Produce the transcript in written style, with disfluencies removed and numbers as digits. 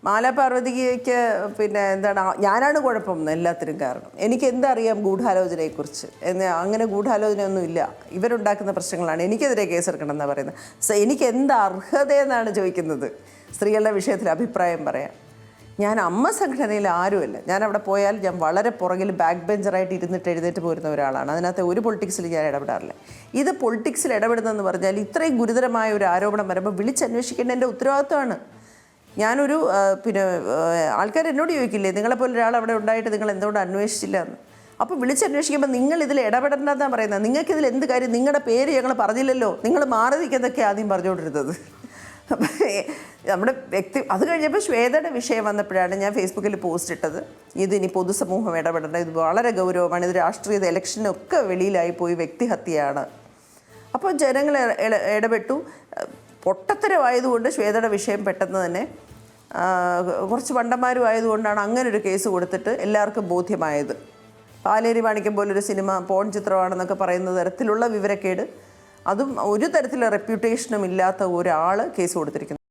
മാലാപാർവതിക്ക് പിന്നെ എന്താണ് ഞാനാണ് കുഴപ്പം എല്ലാത്തിനും കാരണം. എനിക്ക് എന്തറിയാം ഗൂഢാലോചനയെക്കുറിച്ച് അങ്ങനെ ഗൂഢാലോചനയൊന്നുമില്ല, ഇവരുണ്ടാക്കുന്ന പ്രശ്നങ്ങളാണ്, എനിക്കെതിരെ കേസെടുക്കണം എന്നാണ് പറയുന്നത്. എനിക്ക് എന്ത് അർഹതയെന്നാണ് ചോദിക്കുന്നത് സ്ത്രീകളുടെ വിഷയത്തിൽ അഭിപ്രായം പറയാം. ഞാൻ അമ്മ സംഘടനയിൽ ആരുമല്ല. ഞാൻ അവിടെ പോയാൽ ഞാൻ വളരെ പുറകിൽ ബാക്ക് ബെഞ്ചറായിട്ട് ഇരുന്നിട്ട് എഴുന്നേറ്റ് പോരുന്ന ഒരാളാണ്. അതിനകത്ത് ഒരു പൊളിറ്റിക്സിൽ ഞാൻ ഇടപെടാറില്ല. ഇത് പൊളിറ്റിക്സിൽ ഇടപെടുന്നതെന്ന് പറഞ്ഞാൽ ഇത്രയും ഗുരുതരമായ ഒരു ആരോപണം വരുമ്പോൾ വിളിച്ചന്വേഷിക്കേണ്ട എൻ്റെ ഉത്തരവാദിത്വമാണ്. ഞാനൊരു പിന്നെ ആൾക്കാർ എന്നോട് ചോദിക്കില്ലേ, നിങ്ങളെപ്പോലെ ഒരാൾ അവിടെ ഉണ്ടായിട്ട് നിങ്ങൾ എന്തുകൊണ്ട് അന്വേഷിച്ചില്ല എന്ന്. അപ്പോൾ വിളിച്ചന്വേഷിക്കുമ്പോൾ നിങ്ങൾ ഇതിൽ ഇടപെടേണ്ടതെന്നാണ് പറയുന്നത്. നിങ്ങൾക്കിതിൽ എന്ത് കാര്യം, നിങ്ങളുടെ പേര് ഞങ്ങൾ പറഞ്ഞില്ലല്ലോ, നിങ്ങൾ മാറി നിൽക്കുന്നതൊക്കെ ആദ്യം പറഞ്ഞുകൊണ്ടിരുന്നത്. നമ്മുടെ അത് കഴിഞ്ഞപ്പോൾ ശ്വേതയുടെ വിഷയം വന്നപ്പോഴാണ് ഞാൻ ഫേസ്ബുക്കിൽ പോസ്റ്റ് ഇട്ടത്, ഇതിനി പൊതുസമൂഹം ഇടപെടേണ്ട, ഇത് വളരെ ഗൗരവമാണ്, ഇത് രാഷ്ട്രീയ ഇലക്ഷനൊക്കെ വെളിയിലായി പോയി, വ്യക്തിഹത്യയാണ്. അപ്പോൾ ജനങ്ങൾ ഇടപെട്ടു. പൊട്ടത്തരമായതുകൊണ്ട് ശ്വേതയുടെ വിഷയം പെട്ടെന്ന് തന്നെ കുറച്ച് പണ്ടന്മാരും ആയതുകൊണ്ടാണ് അങ്ങനെ ഒരു കേസ് കൊടുത്തിട്ട് എല്ലാവർക്കും ബോധ്യമായത്. പാലേരി മാണിക്യം പോലൊരു സിനിമ പോൺ ചിത്രമാണെന്നൊക്കെ പറയുന്ന തരത്തിലുള്ള വിവരക്കേട്, അതും ഒരു തരത്തിലുള്ള റെപ്യൂട്ടേഷനും ഇല്ലാത്ത ഒരാൾ കേസ് കൊടുത്തിരിക്കുന്നു.